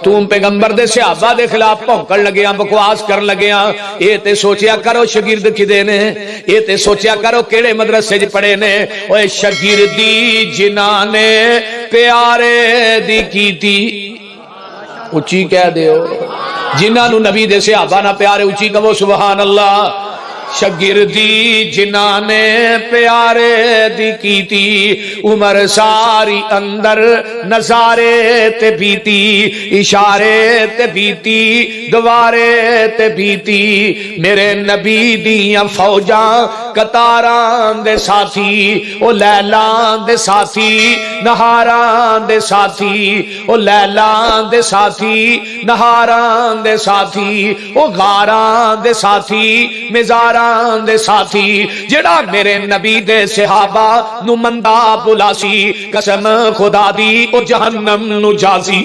तू पैगंबर दे सहाबा दे खिलाफ भौंकण लग्या, बकवास कर लग्या। ये ते सोचिया करो शागिर्द किदे ने, ये ते सोचिया करो केड़े मदरसे च पढ़े ने। ओए शागिर्दी जिन्हां ने प्यारे दी कीती, उच्ची कह दियो। जिन्हां नबी दे सहाबा ना प्यारे, उच्ची कहो सुभान अल्लाह। शागिर्दी जिन्हां ने प्यारे दी कीती, उमर सारी अंदर नजारे ते बीती, इशारे ते बीती, गवारे ते बीती। मेरे नबी दियां फौजां कतारां दे साथी, ओ लैलां दे साथी, नहारां दे साथी, ओ लैलां दे साथी, नहारां दे साथी, ओ गारां दे साथी, मिजारां दे साथी। जेड़ा मेरे नबी दे सहाबा नु मंदा बुलासी, कसम खुदा दी ओ जहन्नम नु जासी।